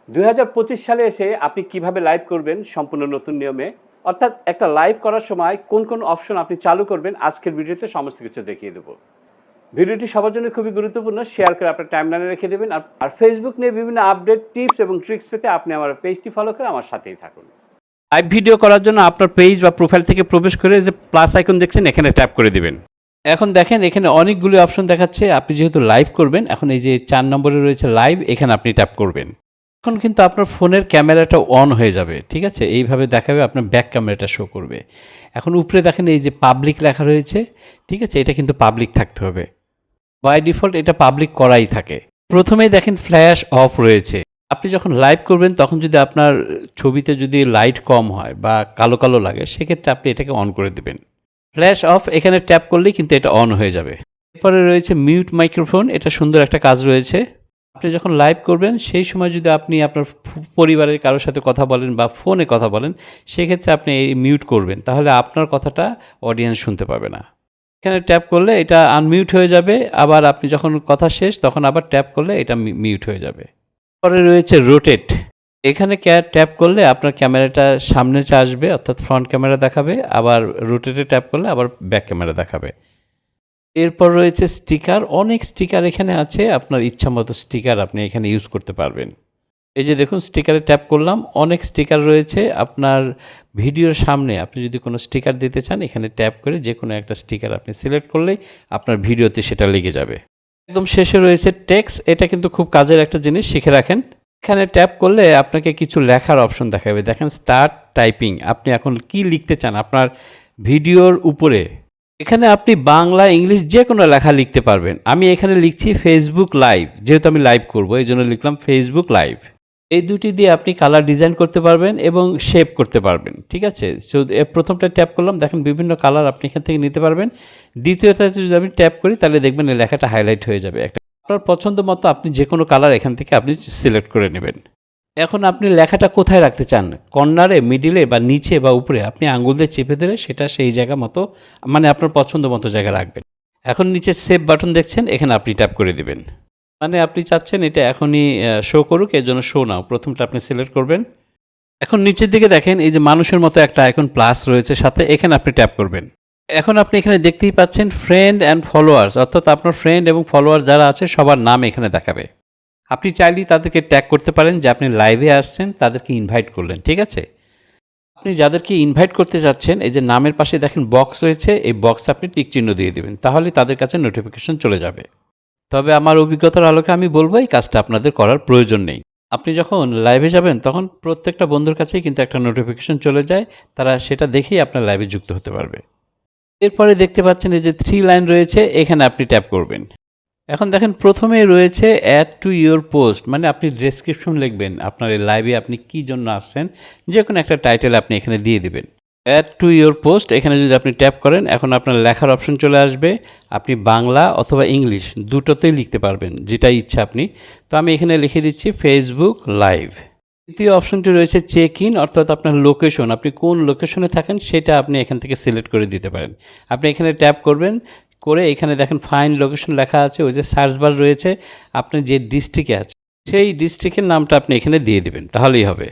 2025 সালে এসে আপনি কিভাবে লাইভ করবেন সম্পূর্ণ নতুন নিয়মে, অর্থাৎ একটা লাইভ করার সময় কোন কোন অপশন আপনি চালু করবেন আজকের ভিডিওতে সমস্ত কিছু দেখিয়ে দেবো। ভিডিওটি সবার জন্য খুবই গুরুত্বপূর্ণ, শেয়ার করে আপনার টাইমলাইনে রেখে দেবেন। আর ফেসবুক নিয়ে বিভিন্ন আপডেট, টিপস এবং ট্রিক্স পেতে আপনি আমার পেজটি ফলো করে আমার সাথেই থাকুন। লাইভ ভিডিও করার জন্য আপনার পেজ বা প্রোফাইল থেকে প্রবেশ করে যে প্লাস আইকন দেখছেন এখানে ট্যাপ করে দিবেন। এখন দেখেন এখানে অনেকগুলো অপশন দেখাচ্ছে। আপনি যেহেতু লাইভ করবেন, এখন এই যে 4 নম্বরে রয়েছে লাইভ, এখানে আপনি ট্যাপ করবেন। এখন কিন্তু আপনার ফোনের ক্যামেরাটা অন হয়ে যাবে, ঠিক আছে? এইভাবে দেখাবে, আপনার ব্যাক ক্যামেরাটা শো করবে। এখন উপরে দেখেন এই যে পাবলিক লেখা রয়েছে, ঠিক আছে? এটা কিন্তু পাবলিক থাকতে হবে। বাই ডিফল্ট এটা পাবলিক করাই থাকে। প্রথমেই দেখেন ফ্ল্যাশ অফ রয়েছে। আপনি যখন লাইভ করবেন তখন যদি আপনার ছবিতে যদি লাইট কম হয় বা কালো কালো লাগে, সেক্ষেত্রে আপনি এটাকে অন করে দেবেন। ফ্ল্যাশ অফ এখানে ট্যাপ করলেই কিন্তু এটা অন হয়ে যাবে। এরপরে রয়েছে মিউট মাইক্রোফোন, এটা সুন্দর একটা কাজ রয়েছে। আপনি যখন লাইভ করবেন সেই সময় যদি আপনি আপনার পরিবারের কারোর সাথে কথা বলেন বা ফোনে কথা বলেন, সেক্ষেত্রে আপনি এই মিউট করবেন, তাহলে আপনার কথাটা অডিয়েন্স শুনতে পাবে না। এখানে ট্যাপ করলে এটা আনমিউট হয়ে যাবে, আবার আপনি যখন কথা শেষ তখন আবার ট্যাপ করলে এটা মিউট হয়ে যাবে। পরে রয়েছে রোটেট, এখানে ট্যাপ করলে আপনার ক্যামেরাটা সামনে আসবে, অর্থাৎ ফ্রন্ট ক্যামেরা দেখাবে, আবার রোটেটে ট্যাপ করলে আবার ব্যাক ক্যামেরা দেখাবে। এরপর রয়েছে স্টিকার, অনেক স্টিকার এখানে আছে, আপনার ইচ্ছা মতো স্টিকার আপনি এখানে ইউজ করতে পারবেন। এই যে দেখুন স্টিকারে ট্যাপ করলাম, অনেক স্টিকার রয়েছে। আপনার ভিডিওর সামনে আপনি যদি কোনো স্টিকার দিতে চান, এখানে ট্যাপ করে যে কোনো একটা স্টিকার আপনি সিলেক্ট করলেই আপনার ভিডিওতে সেটা লেগে যাবে। একদম শেষে রয়েছে টেক্সট, এটা কিন্তু খুব কাজের একটা জিনিস, শিখে রাখেন। এখানে ট্যাপ করলে আপনাকে কিছু লেখার অপশন দেখাবে। দেখেন স্টার্ট টাইপিং, আপনি এখন কি লিখতে চান আপনার ভিডিওর উপরে। এখানে আপনি বাংলা, ইংলিশ যে কোনো লেখা লিখতে পারবেন। আমি এখানে লিখছি ফেসবুক লাইভ, যেহেতু আমি লাইভ করব এই জন্য লিখলাম ফেসবুক লাইভ। এই দুটি দিয়ে আপনি কালার ডিজাইন করতে পারবেন এবং শেপ করতে পারবেন, ঠিক আছে? সো প্রথমটা ট্যাপ করলাম, দেখেন বিভিন্ন কালার আপনি এখান থেকে নিতে পারবেন। দ্বিতীয়টাতে যদি আমি ট্যাপ করি তাহলে দেখবেন এই লেখাটা হাইলাইট হয়ে যাবে। একটা আপনার পছন্দ মতো আপনি যে কোনো কালার এখান থেকে আপনি সিলেক্ট করে নেবেন। এখন আপনি লেখাটা কোথায় রাখতে চান, কর্নারে, মিডিলে বা নিচে বা উপরে, আপনি আঙুল দিয়ে চেপে ধরে সেটা সেই জায়গা মতো, মানে আপনার পছন্দ মতো জায়গা রাখবেন। এখন নিচে সেভ বাটন দেখছেন, এখানে আপনি ট্যাপ করে দিবেন। মানে আপনি চাচ্ছেন এটা এখনই শো করুক, এর জন্য শো নাও প্রথমটা আপনি সিলেক্ট করবেন। এখন নিচের দিকে দেখেন এই যে মানুষের মতো একটা আইকন প্লাস রয়েছে সাথে, এখানে আপনি ট্যাপ করবেন। এখন আপনি এখানে দেখতেই পাচ্ছেন ফ্রেন্ড অ্যান্ড ফলোয়ার্স, অর্থাৎ আপনার ফ্রেন্ড এবং ফলোয়ার যারা আছে সবার নাম এখানে দেখাবে। আপনি চাইলেই তাদেরকে ট্যাগ করতে পারেন যে আপনি লাইভে আসছেন, তাদেরকে ইনভাইট করলেন, ঠিক আছে? আপনি যাদেরকে ইনভাইট করতে যাচ্ছেন এই যে নামের পাশে দেখেন বক্স রয়েছে, এই বক্সে আপনি টিক চিহ্ন দিয়ে দেবেন, তাহলে তাদের কাছে নোটিফিকেশন চলে যাবে। তবে আমার অভিজ্ঞতার আলোকে আমি বলবো এই কাজটা আপনাদের করার প্রয়োজন নেই। আপনি যখন লাইভে যাবেন তখন প্রত্যেকটা বন্ধুর কাছেই কিন্তু একটা নোটিফিকেশন চলে যায়, তারা সেটা দেখেই আপনার লাইভে যুক্ত হতে পারবে। এরপরে দেখতে পাচ্ছেন এই যে 3 লাইন রয়েছে, এখানে আপনি ট্যাপ করবেন। এখন দেখেন প্রথমেই রয়েছে অ্যাড টু ইউর পোস্ট, মানে আপনি ডেসক্রিপশন লিখবেন আপনার এই লাইভে আপনি কী জন্য আসছেন, যে কোনো একটা টাইটেল আপনি এখানে দিয়ে দিবেন। অ্যাড টু ইউর পোস্ট, এখানে যদি আপনি ট্যাপ করেন এখন আপনার লেখার অপশন চলে আসবে। আপনি বাংলা অথবা ইংলিশ দুটোতেই লিখতে পারবেন, যেটাই ইচ্ছা আপনি। তো আমি এখানে লিখে দিচ্ছি ফেসবুক লাইভ। দ্বিতীয় অপশনটি রয়েছে চেক ইন, অর্থাৎ আপনার লোকেশন, আপনি কোন লোকেশনে থাকেন সেটা আপনি এখান থেকে সিলেক্ট করে দিতে পারেন। আপনি এখানে ট্যাপ করবেন, করে এখানে দেখেন ফাইন লোকেশন লেখা আছে, ওই যে সার্চ বার রয়েছে, আপনি যে ডিস্ট্রিক্টে আছে সেই ডিস্ট্রিক্টের নামটা আপনি এখানে দিয়ে দেবেন, তাহলেই হবে।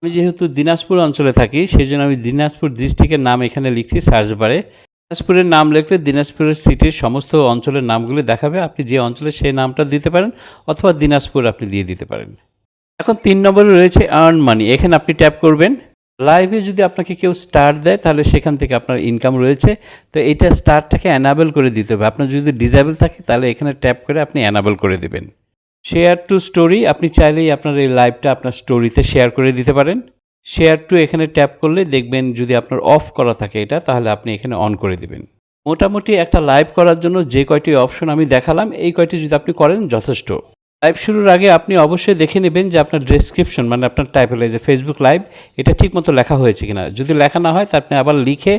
আমি যেহেতু দিনাজপুর অঞ্চলে থাকি সেই জন্য আমি দিনাজপুর ডিস্ট্রিক্টের নাম এখানে লিখছি সার্চ বারে। দিনাজপুরের নাম লিখলে দিনাজপুরের সিটির সমস্ত অঞ্চলের নামগুলি দেখাবে, আপনি যে অঞ্চলে সেই নামটা দিতে পারেন, অথবা দিনাজপুর আপনি দিয়ে দিতে পারেন। এখন 3 নম্বরে রয়েছে আর্ন মানি, এখানে আপনি ট্যাপ করবেন। লাইভে যদি আপনাকে কেউ স্টার দেয় তাহলে সেখান থেকে আপনার ইনকাম রয়েছে, তো এটা স্টারটাকে অ্যানাবেল করে দিতে হবে। আপনার যদি ডিসেবল থাকে তাহলে এখানে ট্যাপ করে আপনি অ্যানাবেল করে দেবেন। শেয়ার টু স্টোরি, আপনি চাইলেই আপনার এই লাইভটা আপনার স্টোরিতে শেয়ার করে দিতে পারেন। শেয়ার টু এখানে ট্যাপ করলে দেখবেন যদি আপনার অফ করা থাকে এটা, তাহলে আপনি এখানে অন করে দেবেন। মোটামুটি একটা লাইভ করার জন্য যে কয়টি অপশন আমি দেখালাম এই কয়টি যদি আপনি করেন যথেষ্ট। লাইভ শুরুর আগে আপনি অবশ্যই দেখে নেবেন যে আপনার ডেসক্রিপশন, মানে আপনার টাইটেল, এই যে ফেসবুক লাইভ, এটা ঠিকমতো লেখা হয়েছে কিনা। যদি লেখা না হয় তা আপনি আবার লিখে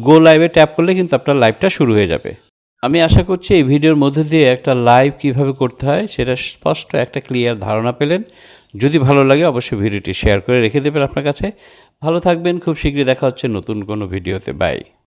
গো লাইভে ট্যাপ করলে কিন্তু আপনার লাইভটা শুরু হয়ে যাবে। আমি আশা করছি এই ভিডিওর মধ্যে দিয়ে একটা লাইভ কিভাবে করতে হয় সেটা স্পষ্ট একটা ক্লিয়ার ধারণা পেলেন। যদি ভালো লাগে অবশ্যই ভিডিওটি শেয়ার করে রেখে দেবেন আপনার কাছে। ভালো থাকবেন, খুব শীঘ্রই দেখা হচ্ছে নতুন কোনো ভিডিওতে। বাই।